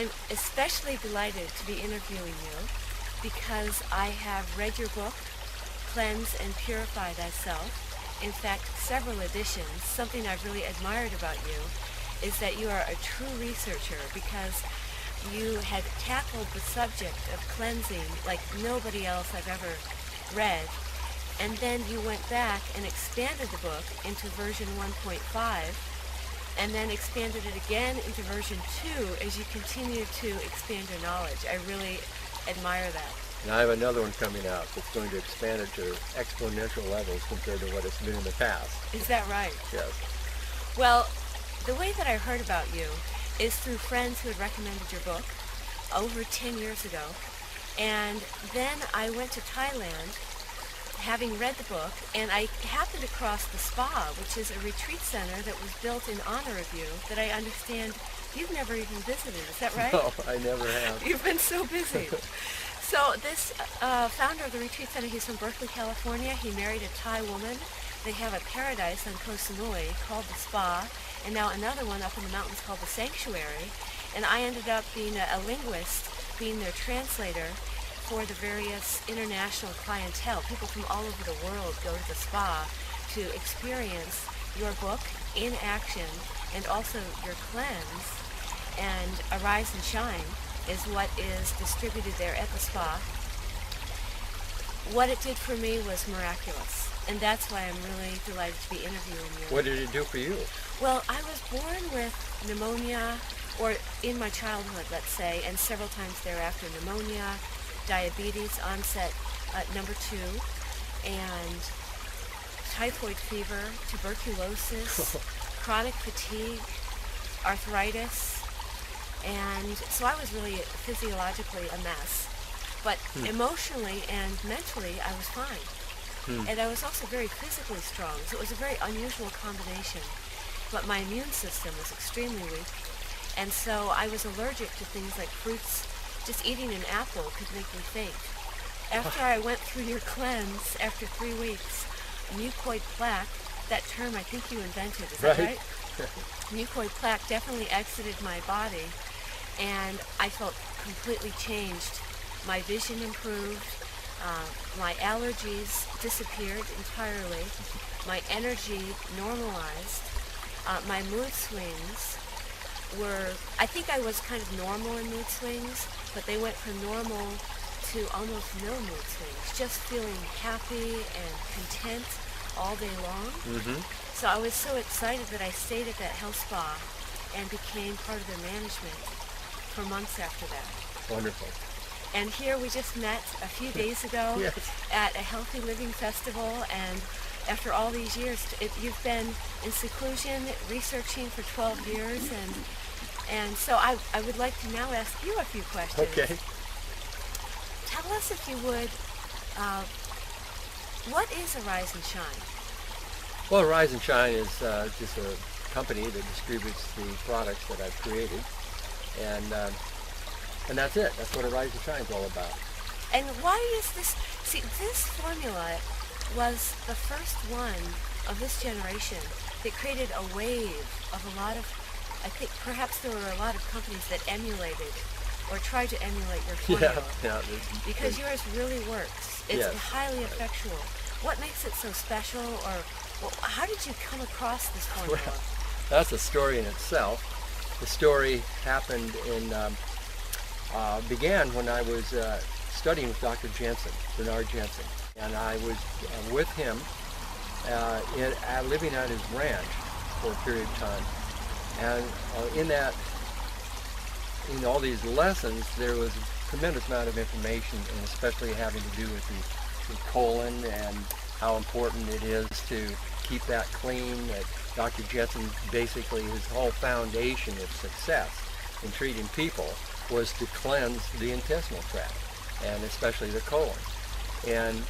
I'm especially delighted to be interviewing you because I have read your book, Cleanse and Purify Thyself. In fact, several editions. Something I've really admired about you is that you are a true researcher because you had tackled the subject of cleansing like nobody else I've ever read. And then you went back and expanded the book into version 1.5 and then expanded it again into version 2 as you continue to expand your knowledge. I really admire that. And I have another one coming out that's going to expand it to exponential levels compared to what it's been in the past. Is that right? Yes. Well, the way that I heard about you is through friends who had recommended your book over 10 years ago. And then I went to Thailand having read the book, and I happened across the spa, which is a retreat center that was built in honor of you that I understand you've never even visited. Is that right? No, I never have. You've been so busy. So this founder of the retreat center, he's from Berkeley, California. He married a Thai woman. They have a paradise on Koh Samui called the Spa, and now another one up in the mountains called the Sanctuary. And I ended up being a linguist, being their translator for the various international clientele. People from all over the world go to the spa to experience your book in action and also your cleanse. And Arise and Shine is what is distributed there at the spa. What it did for me was miraculous, and that's why I'm really delighted to be interviewing you. What did it do for you? Well, I was born with pneumonia, or in my childhood, let's say, and several times thereafter, pneumonia, diabetes onset number 2, and typhoid fever, tuberculosis, chronic fatigue, arthritis, and so I was really physiologically a mess. But emotionally and mentally, I was fine. And I was also very physically strong, so it was a very unusual combination. But my immune system was extremely weak, and so I was allergic to things like fruits. Just eating an apple could make me faint. After I went through your cleanse, after 3 weeks, mucoid plaque, that term I think you invented, is that right? Mucoid plaque definitely exited my body, and I felt completely changed. My vision improved, my allergies disappeared entirely, my energy normalized, my mood swings were, I think I was kind of normal in mood swings, but they went from normal to almost no mood swings, just feeling happy and content all day long. So I was so excited that I stayed at that health spa and became part of their management for months after that. Wonderful. And here we just met a few days ago Yes. at a Healthy Living Festival, and after all these years, you've been in seclusion researching for 12 years, and so I would like to now ask you a few questions. Okay. Tell us, if you would, what is Arise and Shine? Well, Rise and Shine is just a company that distributes the products that I've created, and that's it. That's what Arise and Shine is all about. And why is this? See, this formula was the first one of this generation that created a wave of a lot of, I think perhaps there were a lot of companies that emulated or tried to emulate your formula. Yeah. Because yours really works. It's Yes. highly effectual. What makes it so special, or how did you come across this formula? Well, that's a story in itself. The story happened began when I was studying with Dr. Jensen, Bernard Jensen, and I was with him living at his ranch for a period of time. And in all these lessons, there was a tremendous amount of information, and especially having to do with the colon and how important it is to keep that clean. That Dr. Jensen, basically his whole foundation of success in treating people was to cleanse the intestinal tract, and especially the colon. And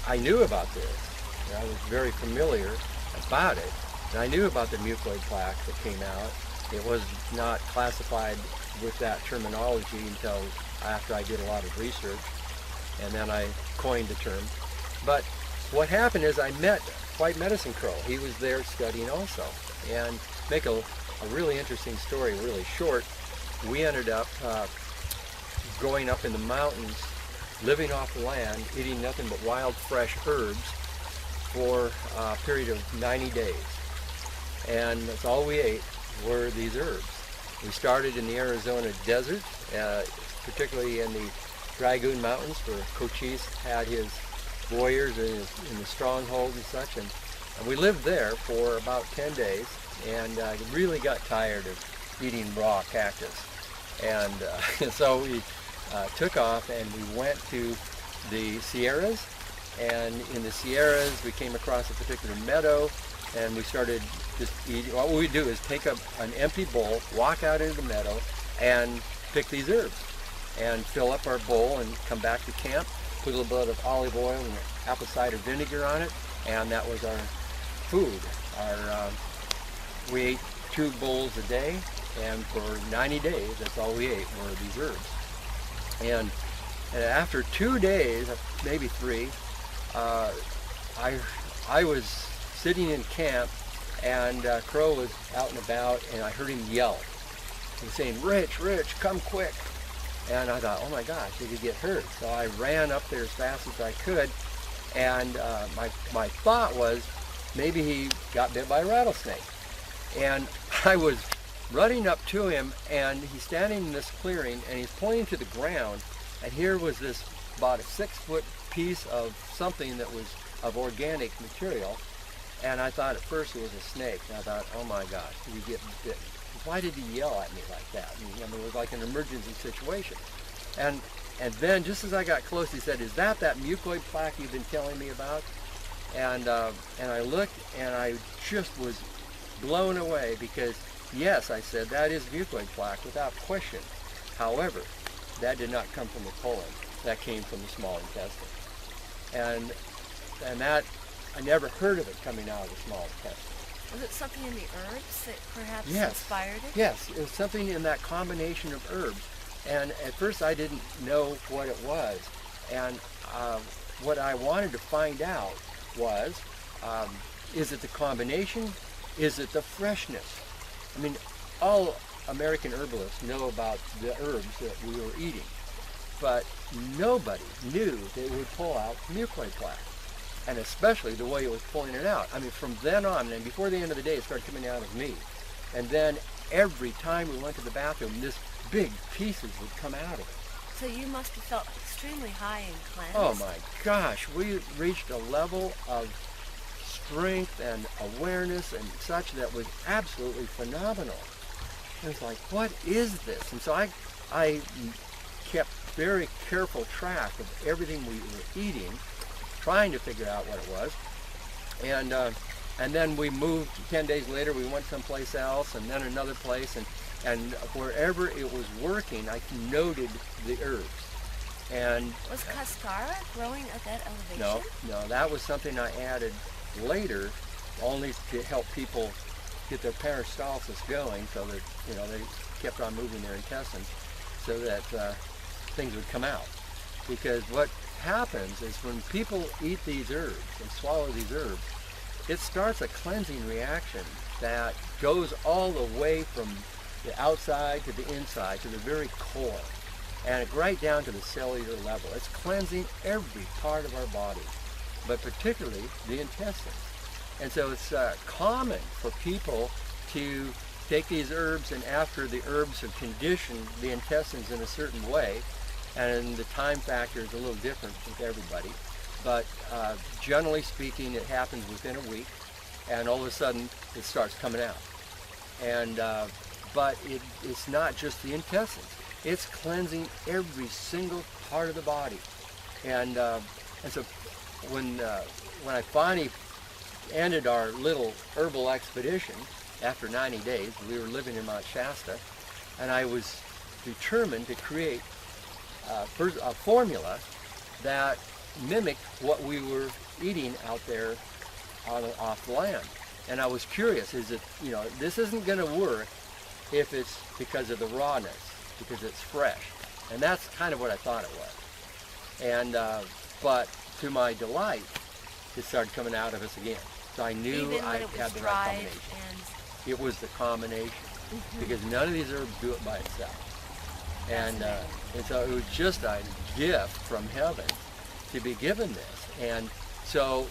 I knew about this. I was very familiar about it. And I knew about the mucoid plaque that came out. It was not classified with that terminology until after I did a lot of research, and then I coined the term. But what happened is I met White Medicine Crow. He was there studying also. And make a really interesting story really short. we ended up growing up in the mountains, living off the land, eating nothing but wild, fresh herbs for a period of 90 days. And that's all we ate were these herbs. We started in the Arizona desert, particularly in the Dragoon Mountains, where Cochise had his warriors in the stronghold and such. And we lived there for about 10 days, and really got tired of eating raw cactus. And so we took off and we went to the Sierras, and in the Sierras we came across a particular meadow, and we started just eating. What we would do is take up an empty bowl, walk out into the meadow, and pick these herbs, and fill up our bowl and come back to camp, put a little bit of olive oil and apple cider vinegar on it, and that was our food. We ate 2 bowls a day, and for 90 days, that's all we ate were these herbs. And after 2 days, maybe 3, I was sitting in camp, and Crow was out and about, and I heard him yell. He was saying, "Rich, Rich, come quick." And I thought, oh my gosh, he could get hurt. So I ran up there as fast as I could, and my thought was, maybe he got bit by a rattlesnake. And I was running up to him, and he's standing in this clearing, and he's pointing to the ground, and here was this about a 6-foot piece of something that was of organic material, and I thought at first it was a snake, and I thought, oh my gosh, did he get bit? Why did he yell at me like that? I mean, it was like an emergency situation. And then just as I got close, he said, "Is that mucoid plaque you've been telling me about?" And I looked, and I just was blown away, because yes, I said, that is mucoid plaque without question. However, that did not come from the colon. That came from the small intestine. And that, I never heard of it coming out of the small intestine. Was it something in the herbs that perhaps Yes. inspired it? Yes, it was something in that combination of herbs. And at first I didn't know what it was. And what I wanted to find out was, is it the combination? Is it the freshness? I mean, all American herbalists know about the herbs that we were eating, but nobody knew that it would pull out mucoid plaque, and especially the way it was pulling it out. I mean, from then on, and before the end of the day, it started coming out of me. And then every time we went to the bathroom, this big pieces would come out of it. So you must have felt extremely high and cleansed. Oh my gosh, we reached a level of strength and awareness and such that was absolutely phenomenal. It was like, what is this? And so I kept very careful track of everything we were eating, trying to figure out what it was. And then we moved 10 days later, we went someplace else, and then another place, and wherever it was working, I noted the herbs. And was cascara growing at that elevation? No, that was something I added later, only to help people get their peristalsis going, so that they kept on moving their intestines, so that things would come out. Because what happens is when people eat these herbs and swallow these herbs, it starts a cleansing reaction that goes all the way from the outside to the inside, to the very core, and right down to the cellular level. It's cleansing every part of our body, but particularly the intestines. And so it's common for people to take these herbs, and after the herbs have conditioned the intestines in a certain way, and the time factor is a little different with everybody, but generally speaking, it happens within a week, and all of a sudden it starts coming out. And but it's not just the intestines; it's cleansing every single part of the body. And so when I finally ended our little herbal expedition after 90 days, we were living in Mount Shasta, and I was determined to create a formula that mimicked what we were eating out there off the land. And I was curious, is it, this isn't going to work if it's because of the rawness, because it's fresh. And that's kind of what I thought it was. And but to my delight, it started coming out of us again. So I knew I had the right combination. It was the combination, because none of these herbs do it by itself. And, and so it was just a gift from heaven to be given this. And so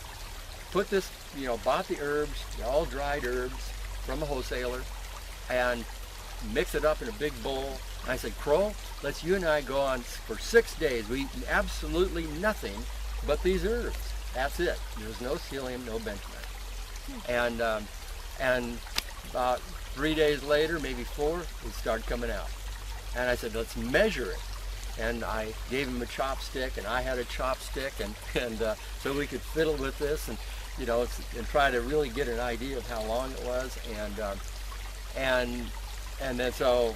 put this, bought the herbs, all dried herbs from a wholesaler, and mix it up in a big bowl. And I said, Crow, let's you and I go on for 6 days. We eat absolutely nothing but these herbs. That's it. There's no psyllium, no bentonite. And about 3 days later, maybe 4, it started coming out. And I said, let's measure it. And I gave him a chopstick, and I had a chopstick, and so we could fiddle with this, and and try to really get an idea of how long it was, and then so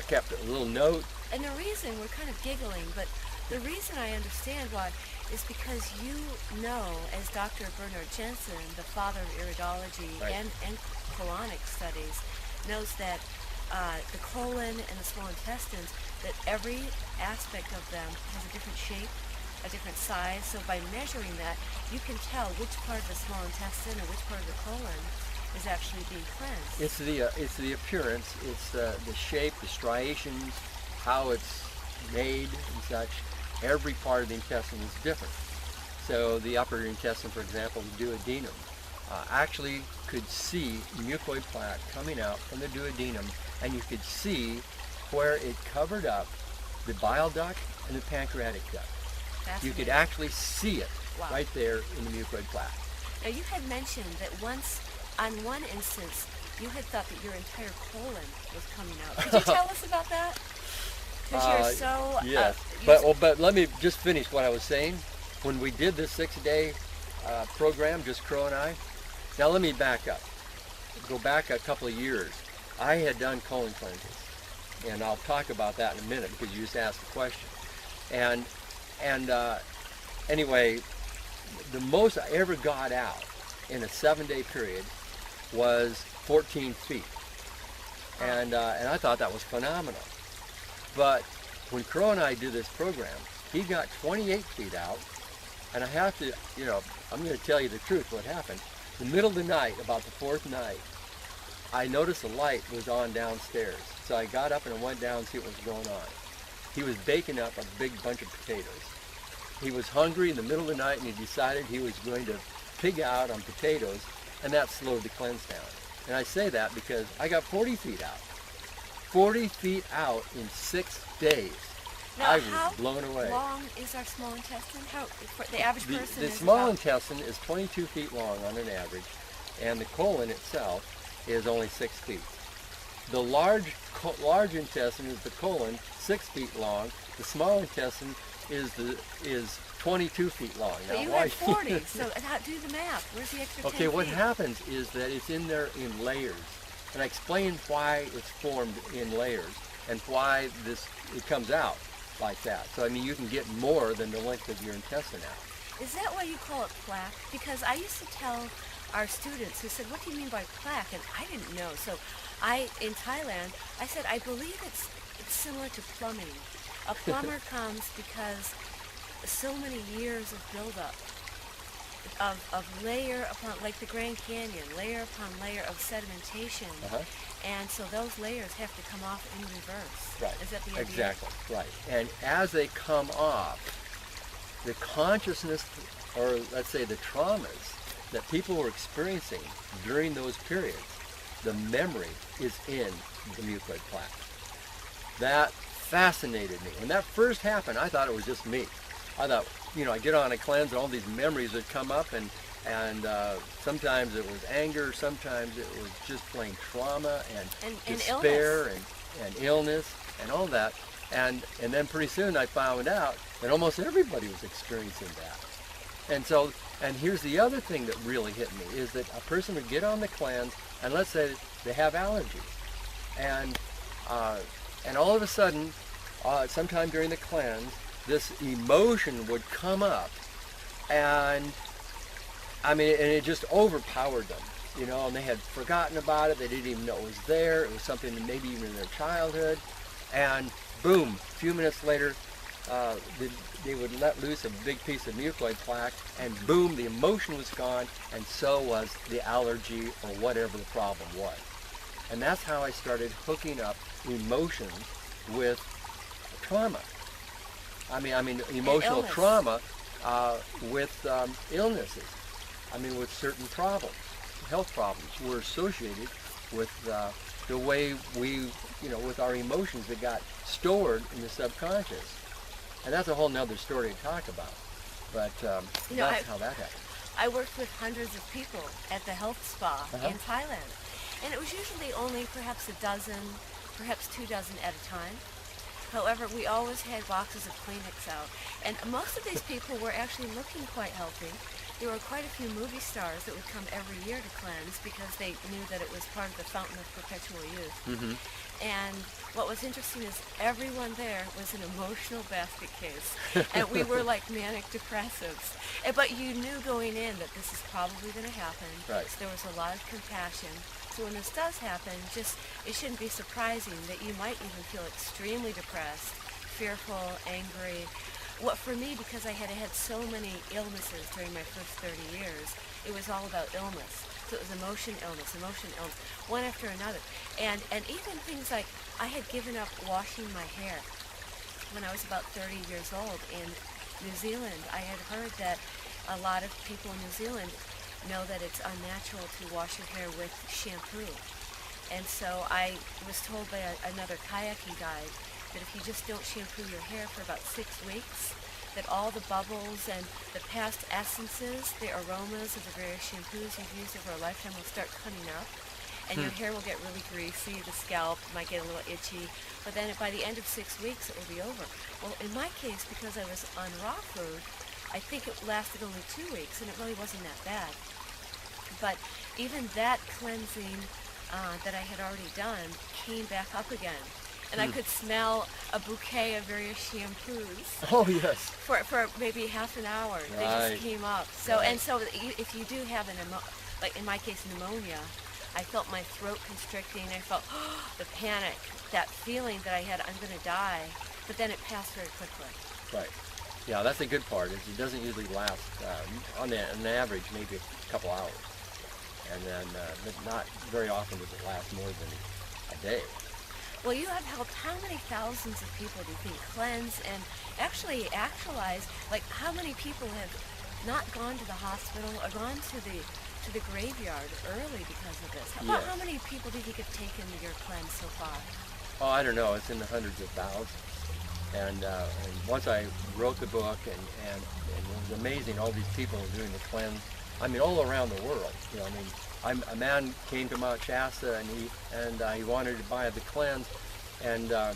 kept a little note. And the reason, we're kind of giggling, but the reason I understand why is because you know, as Dr. Bernard Jensen, the father of iridology Right. and colonic studies, knows that the colon and the small intestines, that every aspect of them has a different shape, a different size. So by measuring that, you can tell which part of the small intestine or which part of the colon is actually being cleansed. It's the appearance, it's the shape, the striations, how it's made and such. Every part of the intestine is different. So the upper intestine, for example, the duodenum, actually could see mucoid plaque coming out from the duodenum, and you could see where it covered up the bile duct and the pancreatic duct. You could actually see it right there in the mucoid plaque. Now you had mentioned that once, on one instance, you had thought that your entire colon was coming out. Could you tell us about that? Because you're so... Yes, but let me just finish what I was saying. When we did this 6-day program, just Crow and I, now let me back up. Go back a couple of years. I had done colon cleanses, and I'll talk about that in a minute because you just asked the question. And anyway, the most I ever got out in a 7-day period was 14 feet. And I thought that was phenomenal. But when Crow and I did this program, he got 28 feet out, and I have to, I'm going to tell you the truth what happened. In the middle of the night, about the 4th night, I noticed the light was on downstairs. So I got up and I went down to see what was going on. He was baking up a big bunch of potatoes. He was hungry in the middle of the night, and he decided he was going to pig out on potatoes, and that slowed the cleanse down. And I say that because I got 40 feet out. 40 feet out in 6 days. Now, I was blown away. How long is our small intestine? How, for the average person The is small about... intestine is 22 feet long on an average, and the colon itself is only 6 feet. The large intestine is the colon, 6 feet long. The small intestine is 22 feet long. But now, you why? had 40, so do the math. Where's the extra 10 Okay, what feet? happens is that it's in there in layers. And I explained why it's formed in layers and why it comes out like that. So, I mean, you can get more than the length of your intestine out. Is that why you call it plaque? Because I used to tell our students who said, what do you mean by plaque? And I didn't know. So in Thailand, I said, I believe it's similar to plumbing. A plumber comes because so many years of buildup of layer upon, like the Grand Canyon, layer upon layer of sedimentation. And so those layers have to come off in reverse. Right. Is that the idea? Exactly, right. And as they come off, the consciousness, or let's say the traumas that people were experiencing during those periods, the memory is in the mucoid plaque. That fascinated me. When that first happened, I thought it was just me. I thought, I get on a cleanse and all these memories would come up, and sometimes it was anger, sometimes it was just plain trauma and despair and illness and all that. And then pretty soon I found out that almost everybody was experiencing that. And here's the other thing that really hit me, is that a person would get on the cleanse, and let's say they have allergies. And all of a sudden, sometime during the cleanse, this emotion would come up, and it just overpowered them, and they had forgotten about it. They didn't even know it was there. It was something maybe even in their childhood, and boom, a few minutes later, they would let loose a big piece of mucoid plaque, and boom, the emotion was gone, and so was the allergy or whatever the problem was. And that's how I started hooking up emotions with trauma. I mean emotional illness. trauma with illnesses. I mean, with certain problems, health problems were associated with the way we, with our emotions that got stored in the subconscious. And that's a whole nother story to talk about. But that's how that happened. I worked with hundreds of people at the health spa in Thailand. And it was usually only perhaps a dozen, perhaps 2 dozen at a time. However, we always had boxes of Kleenex out. And most of these people were actually looking quite healthy. There were quite a few movie stars that would come every year to cleanse because they knew that it was part of the fountain of perpetual youth. Mm-hmm. And what was interesting is everyone there was an emotional basket case. And we were like manic depressives. But you knew going in that this is probably going to happen. Right. So there was a lot of compassion. So when this does happen, it shouldn't be surprising that you might even feel extremely depressed, fearful, angry. What for me, because I had had so many illnesses during my first 30 years, it was all about illness. So it was emotion, illness, one after another. And even things like I had given up washing my hair when I was about 30 years old in New Zealand. I had heard that a lot of people in New Zealand know that it's unnatural to wash your hair with shampoo. And so I was told by another kayaking guide that if you just don't shampoo your hair for about 6 weeks, that all the bubbles and the past essences, the aromas of the various shampoos you've used over a lifetime will start coming up, and your hair will get really greasy, the scalp might get a little itchy, but then by the end of 6 weeks it will be over. Well, in my case, because I was on raw food, I think it lasted only 2 weeks, and it really wasn't that bad. But even that cleansing that I had already done came back up again. And I could smell a bouquet of various shampoos. Oh, yes. For maybe half an hour. Right. They just came up. So Right. and so if you do have like in my case pneumonia, I felt my throat constricting. I felt the panic, that feeling that I had, I'm going to die. But then it passed very quickly. Right. Yeah, that's the good part. Is it doesn't usually last on an average maybe a couple hours, and then but not very often does it last more than a day. Well, you have helped how many thousands of people do you think cleanse and actually actualize? Like, how many people have not gone to the hospital or gone to the graveyard early because of this? Yes. How many people do you think have taken your cleanse so far? Oh, I don't know. It's in the hundreds of thousands. And once I wrote the book, and it was amazing, all these people were doing the cleanse. I mean, all around the world. A man came to Mount Shasta, and he wanted to buy the cleanse, and I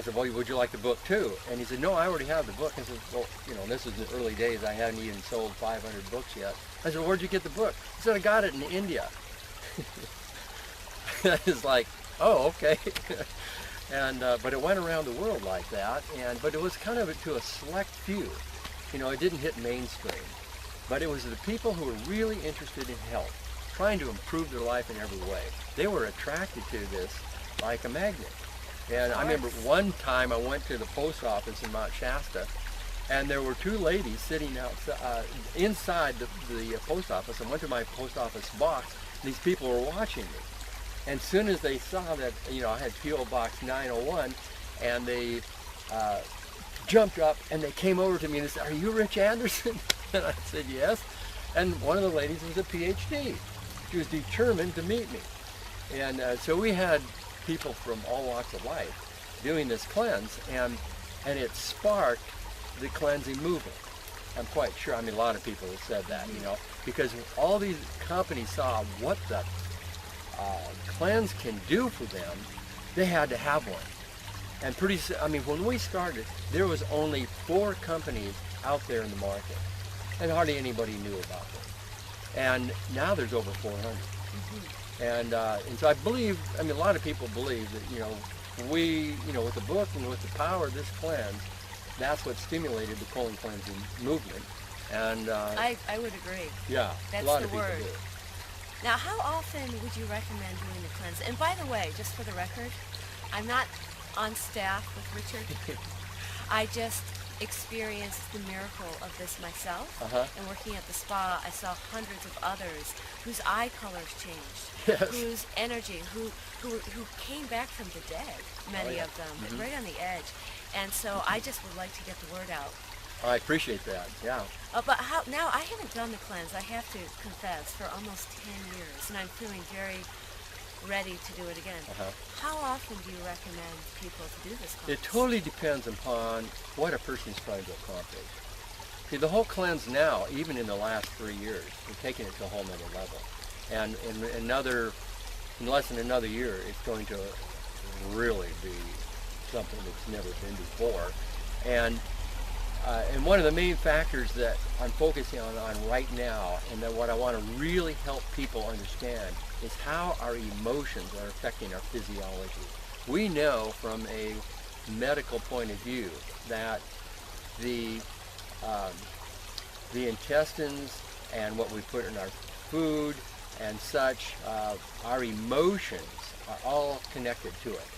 said, well, would you like the book too? And he said, no, I already have the book. I said, well, this is in the early days. I hadn't even sold 500 books yet. I said, where'd you get the book? He said, I got it in India. It's like, oh, okay. But it went around the world like that, but it was kind of to a select few. It didn't hit mainstream. But it was the people who were really interested in health, trying to improve their life in every way. They were attracted to this like a magnet. And I remember one time I went to the post office in Mount Shasta, and there were 2 ladies sitting inside the post office. I went to my post office box, and these people were watching me. And as soon as they saw that, I had P.O. Box 901, and they jumped up, and they came over to me and they said, are you Rich Anderson? And I said, yes. And one of the ladies was a PhD. She was determined to meet me. And so we had people from all walks of life doing this cleanse, and it sparked the cleansing movement. I'm quite sure. A lot of people have said that, because all these companies saw what the cleanse can do for them. They had to have one. And when we started, there was only 4 companies out there in the market, and hardly anybody knew about them. And now there's over 400. Mm-hmm. And so I believe, a lot of people believe that, we, with the book and with the power of this cleanse, that's what stimulated the colon cleansing movement. And I would agree. Yeah, that's a lot the of people word. do. Now, how often would you recommend doing the cleanse? And by the way, just for the record, I'm not on staff with Richard. I just experienced the miracle of this myself. And working at the spa, I saw hundreds of others whose eye colors changed, Yes. whose energy, who who came back from the dead, many yeah. of them, Mhm. right on the edge. And so I just would like to get the word out. I appreciate that. Yeah. But now I haven't done the cleanse, I have to confess, for almost 10 years, and I'm feeling very ready to do it again. Uh-huh. How often do you recommend people to do this cleanse? It totally depends upon what a person's trying to accomplish. See, the whole cleanse now, even in the last 3 years, we're taking it to a whole nother level. And in less than another year, it's going to really be something that's never been before. And one of the main factors that I'm focusing on right now, and that what I want to really help people understand, is how our emotions are affecting our physiology. We know from a medical point of view that the intestines and what we put in our food and such, our emotions are all connected to it.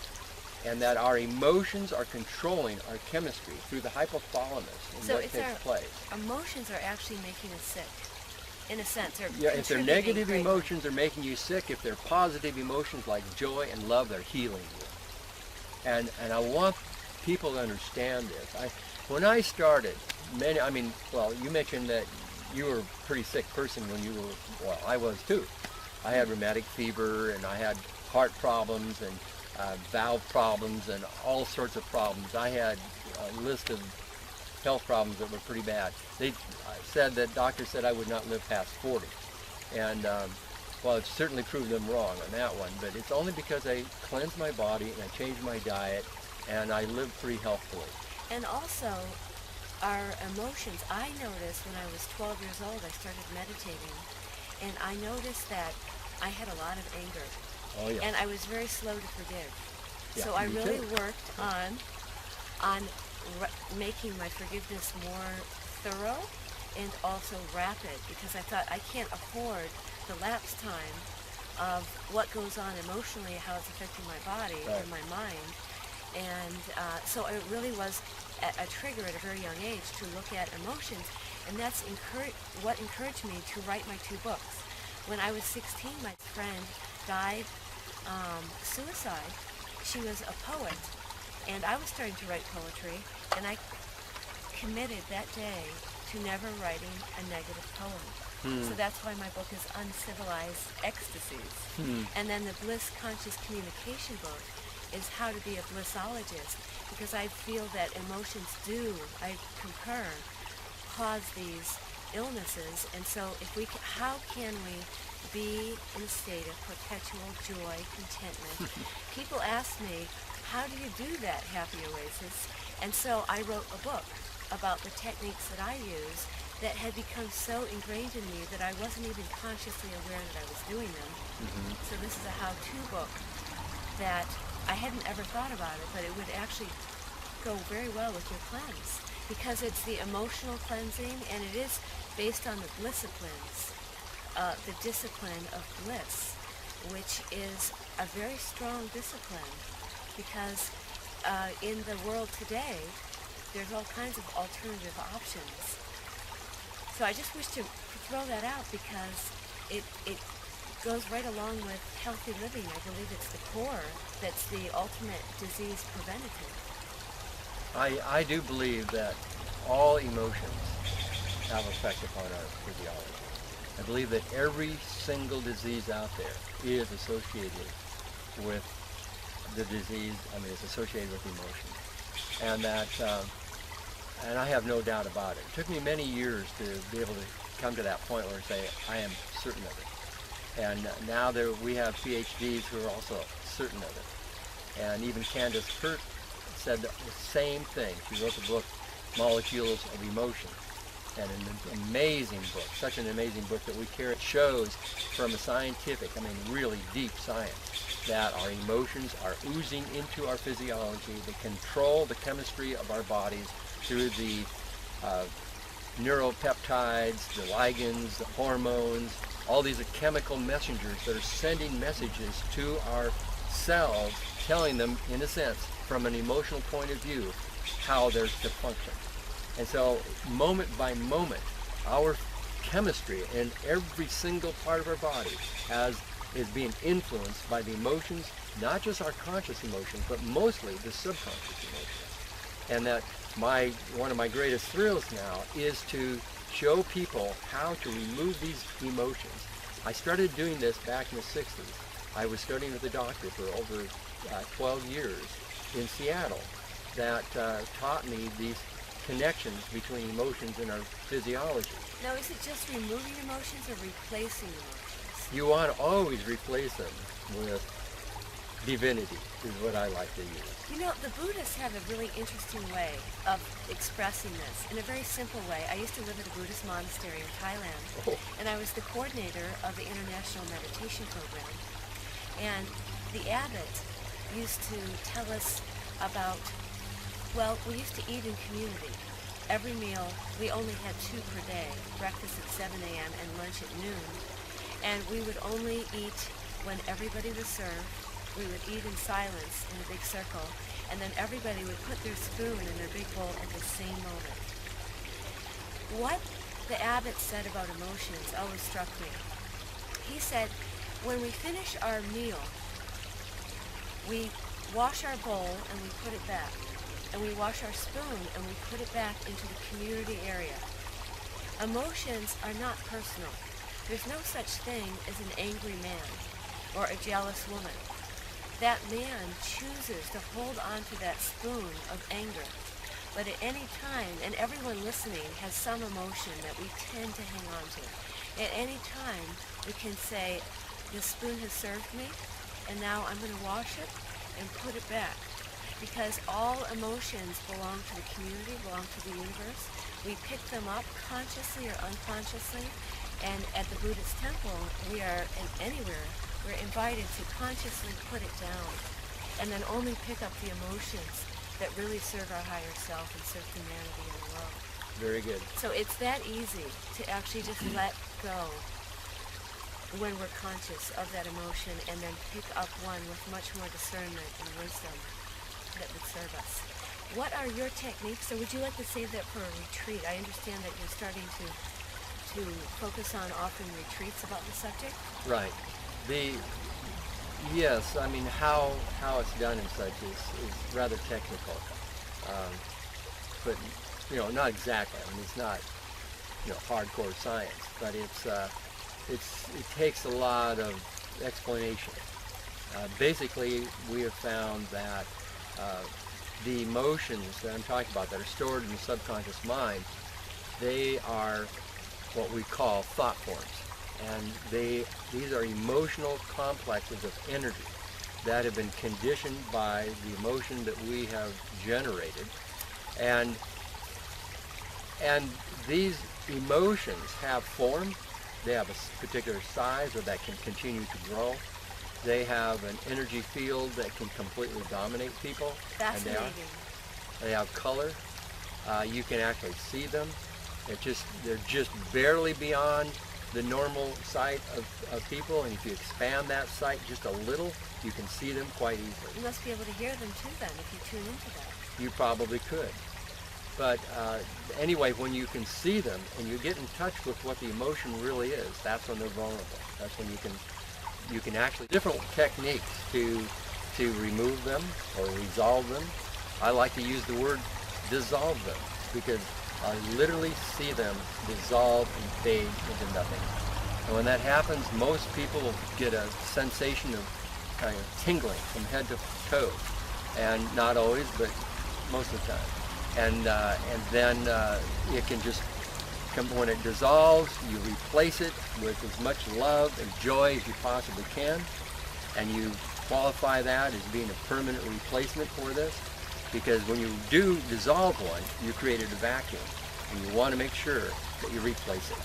And that our emotions are controlling our chemistry through the hypothalamus and So what it's takes place. emotions are actually making us sick, in a sense. Or Yeah, if they're contributing negative greatly. emotions, they're making you sick. If they're positive emotions like joy and love, they're healing you. And I want people to understand this. When I started, you mentioned that you were a pretty sick person when you were, well, I was too. I had rheumatic fever, and I had heart problems, and valve problems, and all sorts of problems. I had a list of health problems that were pretty bad. They said that doctors said I would not live past 40. And well, it's certainly proved them wrong on that one, but it's only because I cleansed my body and I changed my diet and I lived pretty healthfully. And also, our emotions, I noticed when I was 12 years old, I started meditating, and I noticed that I had a lot of anger. Oh yeah. And I was very slow to forgive. Yeah, So I me really too. worked on making my forgiveness more thorough and also rapid, because I thought I can't afford the lapse time of what goes on emotionally, how it's affecting my body Right. or my mind. And so it really was a trigger at a very young age to look at emotions, and that's what encouraged me to write my 2 books. When I was 16, my friend died suicide. She was a poet, and I was starting to write poetry, and I committed that day to never writing a negative poem. So that's why my book is Uncivilized Ecstasies. And then the Bliss Conscious Communication book is How to Be a Blissologist, because I feel that emotions do, I concur, cause these illnesses. And so how can we be in a state of perpetual joy, contentment? People ask me, how do you do that, Happy Oasis? And so I wrote a book about the techniques that I use that had become so ingrained in me that I wasn't even consciously aware that I was doing them. So this is a how-to book that I hadn't ever thought about it, but it would actually go very well with your cleanse, because it's the emotional cleansing, and it is based on the blissciplines, the discipline of bliss, which is a very strong discipline, because in the world today, there's all kinds of alternative options. So I just wish to throw that out, because it goes right along with healthy living. I believe it's the core that's the ultimate disease preventative. I do believe that all emotions have effect upon our physiology. I believe that every single disease out there is associated with the disease, it's associated with emotion. And that, and I have no doubt about it. It took me many years to be able to come to that point where I say, I am certain of it. And now we have PhDs who are also certain of it. And even Candace Pert said the same thing. She wrote the book, Molecules of Emotion. And an amazing book, such an amazing book that we carry. It shows from a scientific, really deep science, that our emotions are oozing into our physiology. They control the chemistry of our bodies through the neuropeptides, the ligands, the hormones. All these are chemical messengers that are sending messages to our cells, telling them, in a sense, from an emotional point of view, how they're to function. And so, moment by moment, our chemistry in every single part of our body is being influenced by the emotions not just our conscious emotions, but mostly the subconscious emotions. And that one of my greatest thrills now is to show people how to remove these emotions. I started doing this back in the 60s. I was studying with a doctor for over 12 years in Seattle that taught me these connections between emotions and our physiology. Now, is it just removing emotions or replacing emotions? You want to always replace them with divinity, is what I like to use. You know, the Buddhists have a really interesting way of expressing this in a very simple way. I used to live at a Buddhist monastery in Thailand, and I was the coordinator of the International Meditation Program. And the abbot used to tell us about, well, we used to eat in community. Every meal, we only had 2 per day, breakfast at 7 a.m. and lunch at noon. And we would only eat when everybody was served. We would eat in silence in a big circle, and then everybody would put their spoon in their big bowl at the same moment. What the abbot said about emotions always struck me. He said, when we finish our meal, we wash our bowl and we put it back. And we wash our spoon and we put it back into the community area. Emotions are not personal. There's no such thing as an angry man or a jealous woman. That man chooses to hold on to that spoon of anger. But at any time, and everyone listening has some emotion that we tend to hang on to. At any time, we can say, the spoon has served me, and now I'm going to wash it and put it back. Because all emotions belong to the community, belong to the universe. We pick them up consciously or unconsciously, and at the Buddhist temple, we are, and anywhere, we're invited to consciously put it down, and then only pick up the emotions that really serve our higher self and serve humanity in the world. Very good. So it's that easy to actually just let go when we're conscious of that emotion, and then pick up one with much more discernment and wisdom that would serve us. What are your techniques, or would you like to save that for a retreat? I understand that you're starting to focus on offering retreats about the subject. Right. Yes, I mean how it's done and such is rather technical, but not exactly. I mean, it's not hardcore science, but it takes a lot of explanation. Basically, we have found that the emotions that I'm talking about that are stored in the subconscious mind, they are what we call thought forms. And these are emotional complexes of energy that have been conditioned by the emotion that we have generated. And these emotions have form. They have a particular size, or that can continue to grow. They have an energy field that can completely dominate people. Fascinating. And they have color. You can actually see them. They're just barely beyond the normal sight of people, and if you expand that sight just a little, you can see them quite easily. You must be able to hear them too then, if you tune into that. You probably could. But anyway, when you can see them and you get in touch with what the emotion really is, that's when they're vulnerable. That's when you can actually different techniques to remove them or resolve them. I like to use the word dissolve them, because I literally see them dissolve and fade into nothing. And when that happens, most people get a sensation of kind of tingling from head to toe, and not always, but most of the time. And then it can just come, when it dissolves, you replace it with as much love and joy as you possibly can, and you qualify that as being a permanent replacement for this. Because when you do dissolve one, you created a vacuum, and you want to make sure that you replace it.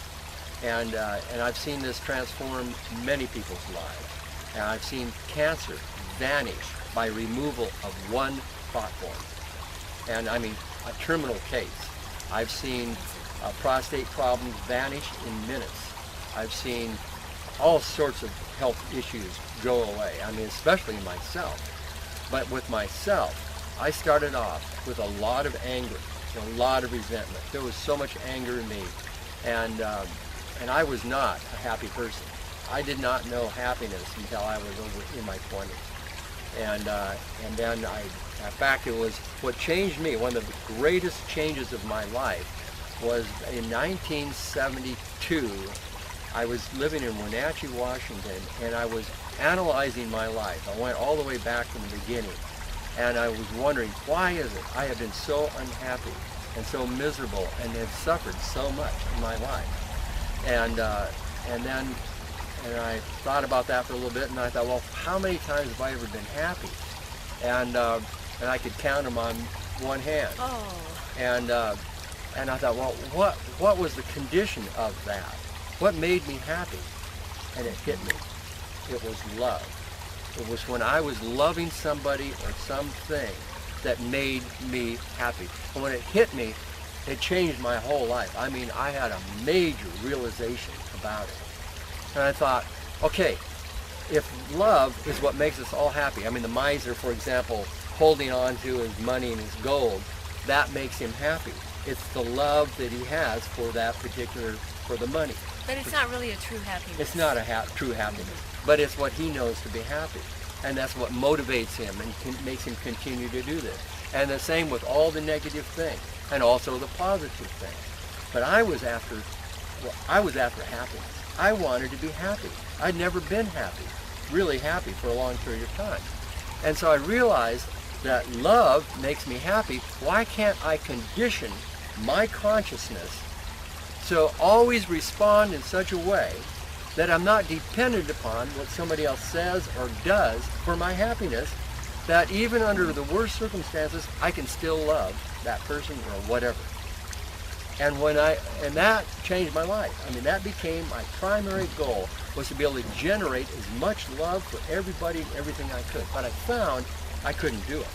And I've seen this transform many people's lives. And I've seen cancer vanish by removal of one thought form. And I mean, a terminal case. I've seen prostate problems vanish in minutes. I've seen all sorts of health issues go away. I mean, especially myself. But with myself, I started off with a lot of anger, a lot of resentment. There was so much anger in me, and I was not a happy person. I did not know happiness until I was over in my 20s. And then in fact, it was what changed me. One of the greatest changes of my life was in 1972. I was living in Wenatchee, Washington, and I was analyzing my life. I went all the way back from the beginning, and I was wondering, why is it I have been so unhappy and so miserable and have suffered so much in my life? And then I thought about that for a little bit, and I thought, well, how many times have I ever been happy? And I could count them on one hand. Oh. And I thought, well, what was the condition of that? What made me happy? And it hit me. It was love. It was when I was loving somebody or something that made me happy. And when it hit me, it changed my whole life. I mean, I had a major realization about it. And I thought, okay, if love is what makes us all happy, I mean, the miser, for example, holding on to his money and his gold, that makes him happy. It's the love that he has for that particular, for the money. But it's not really a true happiness. It's not a true happiness, but it's what he knows to be happy. And that's what motivates him and makes him continue to do this. And the same with all the negative things, and also the positive things. But I was after happiness. I wanted to be happy. I'd never been happy, really happy for a long period of time. And so I realized that love makes me happy. Why can't I condition my consciousness so always respond in such a way that I'm not dependent upon what somebody else says or does for my happiness, that even under the worst circumstances, I can still love that person or whatever. And that changed my life. I mean, that became my primary goal, was to be able to generate as much love for everybody and everything I could. But I found I couldn't do it.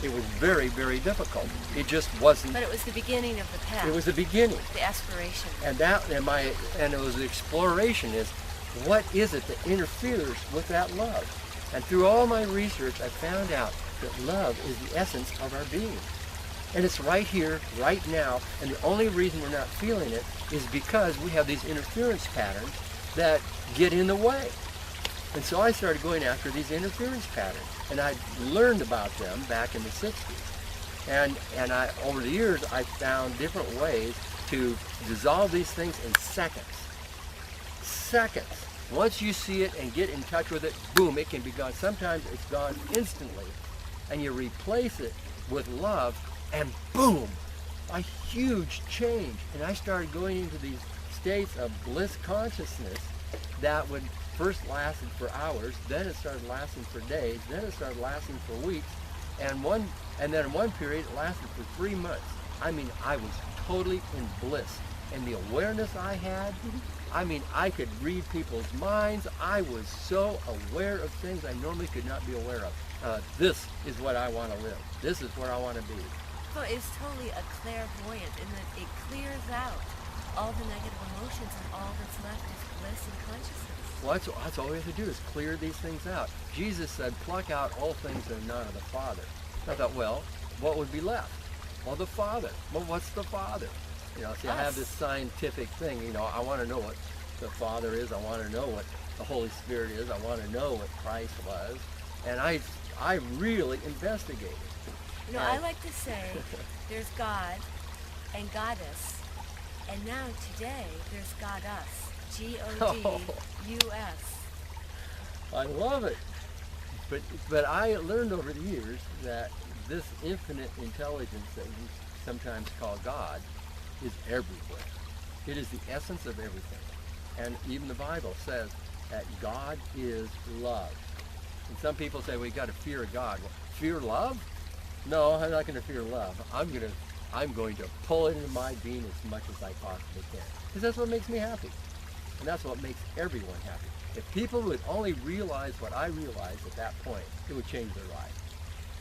It was very, very difficult. It just wasn't. But it was the beginning of the path. It was the beginning. The aspiration. And it was the exploration is, what is it that interferes with that love? And through all my research, I found out that love is the essence of our being. And it's right here, right now, and the only reason we're not feeling it is because we have these interference patterns that get in the way. And so I started going after these interference patterns, and I learned about them back in the 60s. And over the years, I found different ways to dissolve these things in seconds. Seconds. Once you see it and get in touch with it, boom, it can be gone. Sometimes it's gone instantly, and you replace it with love, and boom, a huge change. And I started going into these states of bliss consciousness that would first lasted for hours, then it started lasting for days, then it started lasting for weeks, and then in one period it lasted for 3 months. I mean, I was totally in bliss. And the awareness I had, I mean, I could read people's minds. I was so aware of things I normally could not be aware of. This is what I want to live. This is what I want to be. So it's totally a clairvoyant in that it clears out all the negative emotions, and all that's left is bliss and consciousness. Well, that's all we have to do is clear these things out. Jesus said, pluck out all things that are not of the Father. I thought, well, what would be left? Well, the Father. Well, what's the Father? See, I have this scientific thing, I want to know what the Father is. I want to know what the Holy Spirit is. I want to know what Christ was. And I really investigated. I like to say there's God and Goddess, and now today there's God-us. G-O-D-U-S. I love it. But I learned over the years that this infinite intelligence that we sometimes call God is everywhere. It is the essence of everything. And even the Bible says that God is love. And some people say, well, you got to fear God. Well, fear love? No, I'm not going to fear love. I'm going to pull it into my being as much as I possibly can. Because that's what makes me happy. And that's what makes everyone happy. If people would only realize what I realized at that point, it would change their life.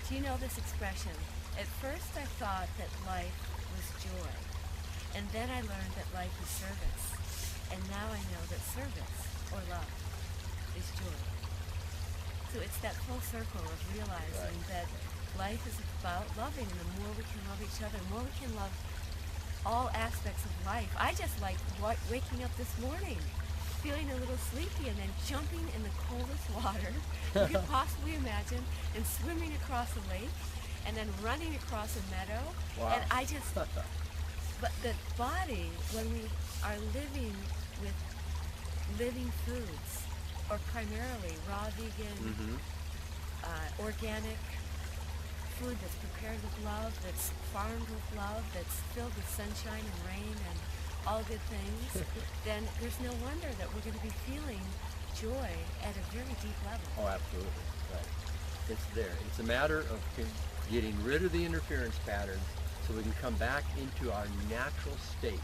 Do you know this expression? At first I thought that life was joy. And then I learned that life is service. And now I know that service, or love, is joy. So it's that full circle of realizing that life is about loving, and the more we can love each other, the more we can love all aspects of life. I just like waking up this morning feeling a little sleepy and then jumping in the coldest water you could possibly imagine and swimming across a lake and then running across a meadow. Wow. And I just, but the body, when we are living with living foods, or primarily raw vegan, organic food that's prepared with love, that's farmed with love, that's filled with sunshine and rain and all good things, then there's no wonder that we're going to be feeling joy at a very deep level. Oh, absolutely. Right. It's there. It's a matter of getting rid of the interference patterns so we can come back into our natural state,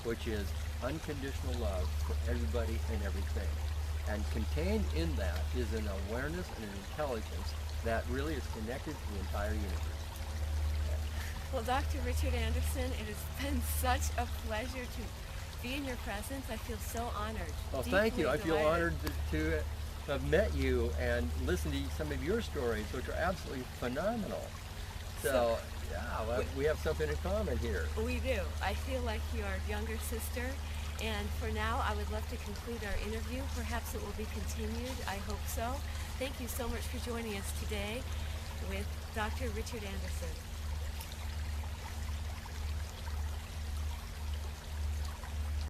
which is unconditional love for everybody and everything. And contained in that is an awareness and an intelligence that really is connected to the entire universe. Well, Dr. Richard Anderson, it has been such a pleasure to be in your presence. I feel so honored. Well, thank you. I feel delighted. honored to have met you and listened to some of your stories, which are absolutely phenomenal. So yeah, well, we have something in common here. We do. I feel like your younger sister. And for now, I would love to conclude our interview. Perhaps it will be continued. I hope so. Thank you so much for joining us today with Dr. Richard Anderson.